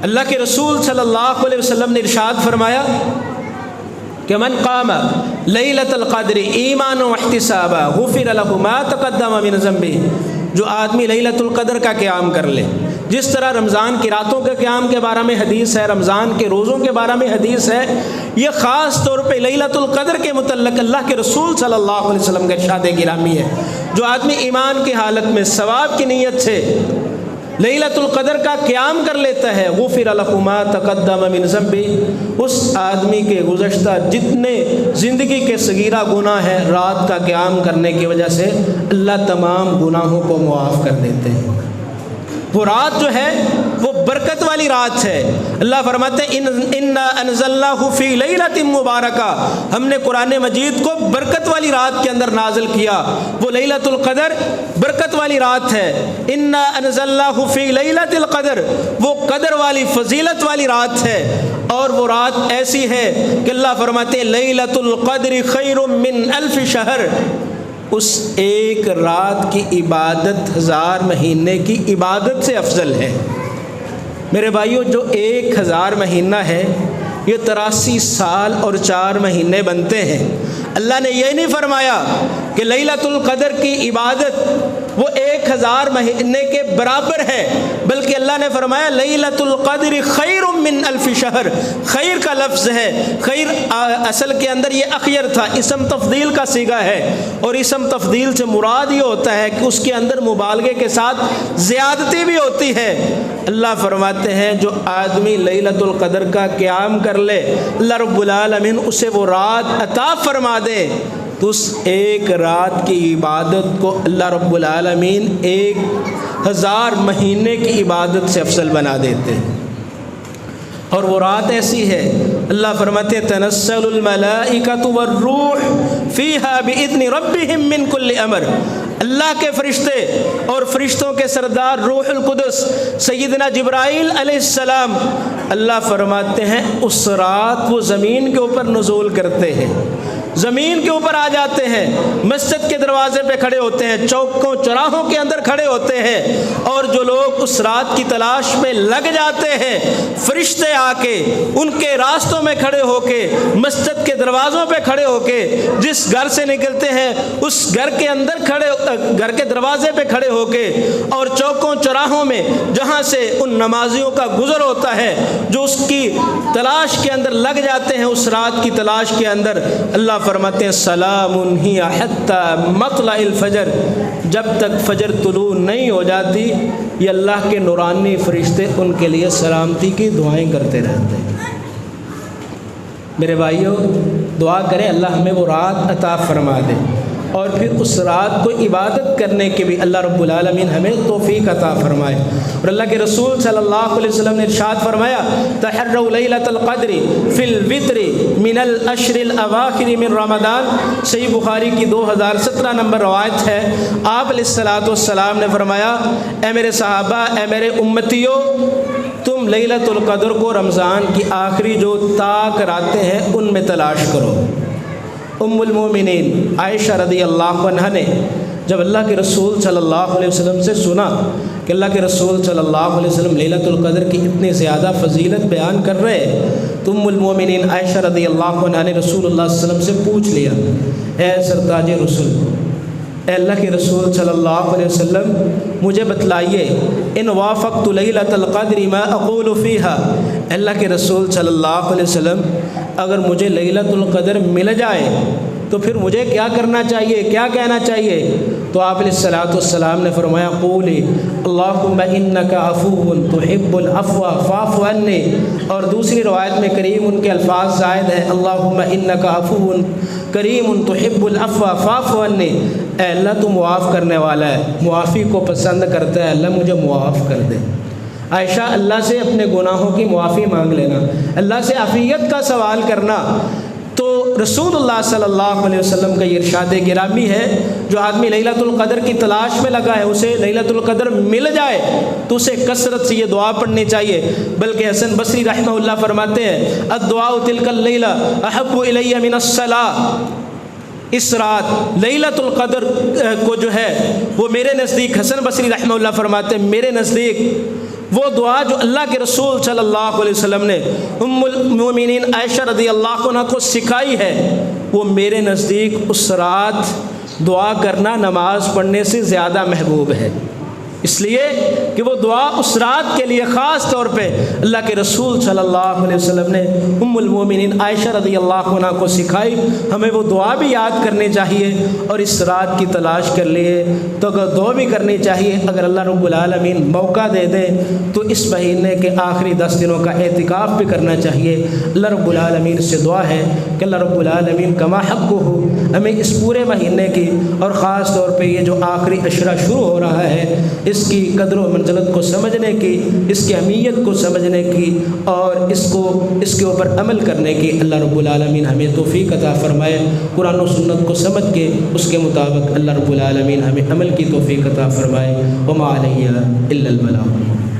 اللہ کے رسول صلی اللہ علیہ وسلم نے ارشاد فرمایا کہ من قام لیلۃ القدر ایمانا واحتسابا غفر له ما تقدم من ذنبه، جو آدمی لیلۃ القدر کا قیام کر لے، جس طرح رمضان کی راتوں کے قیام کے بارے میں حدیث ہے، رمضان کے روزوں کے بارے میں حدیث ہے، یہ خاص طور پہ لیلۃ القدر کے متعلق اللہ کے رسول صلی اللہ علیہ وسلم کا ارشاد گرامی ہے۔ جو آدمی ایمان کی حالت میں ثواب کی نیت سے لیلۃ القدر کا قیام کر لیتا ہے، غفر له ما تقدم من ذنبه، اس آدمی کے گزشتہ جتنے زندگی کے صغیرہ گناہ ہیں، رات کا قیام کرنے کی وجہ سے اللہ تمام گناہوں کو معاف کر دیتے ہیں۔ وہ رات جو ہے وہ برکت والی رات ہے۔ اللہ فرماتے ہیں انا انزلناہ فی لیلۃ مبارکہ، ہم نے قرآن مجید کو برکت والی رات کے اندر نازل کیا۔ وہ لیلۃ القدر برکت والی رات ہے۔ انا انزلناہ فی لیلۃ القدر، وہ قدر والی فضیلت والی رات ہے، اور وہ رات ایسی ہے کہ اللہ فرماتے ہیں لیلۃ القدر خیر من الف شہر، اس ایک رات کی عبادت 1000 مہینے کی عبادت سے افضل ہے۔ میرے بھائیو، جو 1000 مہینہ ہے یہ 83 سال اور 4 مہینے بنتے ہیں۔ اللہ نے یہ نہیں فرمایا کہ لیلۃ القدر کی عبادت وہ 1000 مہینے کے برابر ہے، بلکہ اللہ نے فرمایا لیلۃ القدر خیر من الف شہر۔ خیر کا لفظ ہے، خیر اصل کے اندر یہ اخیر تھا، اسم تفضیل کا صیغہ ہے، اور اسم تفضیل سے مراد یہ ہوتا ہے کہ اس کے اندر مبالغے کے ساتھ زیادتی بھی ہوتی ہے۔ اللہ فرماتے ہیں جو آدمی لیلۃ القدر کا قیام کر لے، اللہ رب العالمین اسے وہ رات عطا فرما دے، تو اس ایک رات کی عبادت کو اللہ رب العالمین 1000 مہینے کی عبادت سے افضل بنا دیتے ہیں۔ اور وہ رات ایسی ہے، اللہ فرماتے ہیں تنزل الملائکۃ والروح فیہا باذن ربہم من کل امر، اللہ کے فرشتے اور فرشتوں کے سردار روح القدس سیدنا جبرائیل علیہ السلام، اللہ فرماتے ہیں اس رات وہ زمین کے اوپر نزول کرتے ہیں، زمین کے اوپر آ جاتے ہیں، مسجد کے دروازے پہ کھڑے ہوتے ہیں، چوکوں چوراہوں کے اندر کھڑے ہوتے ہیں، اور جو لوگ اس رات کی تلاش میں لگ جاتے ہیں، فرشتے آ کے ان کے راستوں میں کھڑے ہو کے، مسجد کے دروازوں پہ کھڑے ہو کے، جس گھر سے نکلتے ہیں اس گھر کے اندر گھر کے دروازے پہ کھڑے ہو کے، اور چوکوں چوراہوں میں جہاں سے ان نمازیوں کا گزر ہوتا ہے، جو اس کی تلاش کے اندر لگ جاتے ہیں، اس رات کی تلاش کے اندر، اللہ فرماتے ہیں سلام ہی حتی مطلع الفجر، جب تک فجر طلوع نہیں ہو جاتی یہ اللہ کے نورانی فرشتے ان کے لیے سلامتی کی دعائیں کرتے رہتے ہیں۔ میرے بھائیوں، دعا کریں اللہ ہمیں وہ رات عطا فرما دے، اور پھر اس رات کو عبادت کرنے کے بھی اللہ رب العالمین ہمیں توفیق عطا فرمائے۔ اور اللہ کے رسول صلی اللہ علیہ وسلم نے ارشاد فرمایا تحروا لیلۃ القدر فی الوتر من العشر الاواخر من رمضان، صحیح بخاری کی 2017 نمبر روایت ہے۔ آپ علیہ الصلوۃ والسلام نے فرمایا اے میرے صحابہ، اے میرے امتیوں، تم لیلۃ القدر کو رمضان کی آخری جو طاق راتیں ہیں ان میں تلاش کرو۔ ام المومنین عائشہ رضی اللہ عنہ نے جب اللہ کے رسول صلی اللہ علیہ وسلم سے سنا کہ اللہ کے رسول صلی اللہ علیہ وسلم لیلۃ القدر کی اتنی زیادہ فضیلت بیان کر رہے ہیں، تو ام المومنین عائشہ رضی اللہ عنہ نے رسول اللہ صلی اللہ علیہ وسلم سے پوچھ لیا، اے سرتاج رسول، اے اللہ کے رسول صلی اللہ علیہ وسلم، مجھے بتلائیے ان وافقت لیلۃ القدر ما اقول فیہا، اللہ کے رسول صلی اللہ علیہ وسلم اگر مجھے لیلۃ القدر مل جائے تو پھر مجھے کیا کرنا چاہیے، کیا کہنا چاہیے؟ تو آپ علیہ الصلوۃ والسلام نے فرمایا قولی اللہم انک عفو تحب العفو فاعف عنی، اور دوسری روایت میں کریم ان کے الفاظ زائد ہیں اللہم انک عفو کریم تحب العفو فاعف عنی، اے اللہ تو معاف کرنے والا ہے، معافی کو پسند کرتا ہے، اللہ مجھے معاف کر دے۔ عائشہ، اللہ سے اپنے گناہوں کی معافی مانگ لینا، اللہ سے عافیت کا سوال کرنا، تو رسول اللہ صلی اللہ علیہ وسلم کا یہ ارشاد گرامی ہے جو آدمی لیلۃ القدر کی تلاش میں لگا ہے، اسے لیلۃ القدر مل جائے تو اسے کثرت سے یہ دعا پڑھنی چاہیے۔ بلکہ حسن بصری رحمہ اللہ فرماتے ہیں الدعاء تلک اللیلہ احب الی من الصلاۃ، اس رات لیلۃ القدر کو جو ہے وہ میرے نزدیک، حسن بصری رحمہ اللہ فرماتے ہیں میرے نزدیک وہ دعا جو اللہ کے رسول صلی اللہ علیہ وسلم نے ام المومنین عائشہ رضی اللہ عنہ کو سکھائی ہے، وہ میرے نزدیک اس رات دعا کرنا نماز پڑھنے سے زیادہ محبوب ہے، اس لیے کہ وہ دعا اس رات کے لیے خاص طور پہ اللہ کے رسول صلی اللہ علیہ وسلم نے ام المومنین عائشہ رضی اللہ عنہ کو سکھائی۔ ہمیں وہ دعا بھی یاد کرنی چاہیے اور اس رات کی تلاش کر لیے تو دعا بھی کرنی چاہیے۔ اگر اللہ رب العالمین موقع دے دے تو اس مہینے کے آخری 10 دنوں کا اعتکاف بھی کرنا چاہیے۔ اللہ رب العالمین سے دعا ہے کہ اللہ رب العالمین کما حق ہو ہمیں اس پورے مہینے کی اور خاص طور پہ یہ جو آخری عشرہ شروع ہو رہا ہے اس کی قدر و منزلت کو سمجھنے کی، اس کی اہمیت کو سمجھنے کی اور اس کے اوپر عمل کرنے کی اللہ رب العالمین ہمیں توفیق عطا فرمائے۔ قرآن و سنت کو سمجھ کے اس کے مطابق اللہ رب العالمین ہمیں عمل کی توفیق عطا فرمائے۔ وما علیہ الا البلاغ۔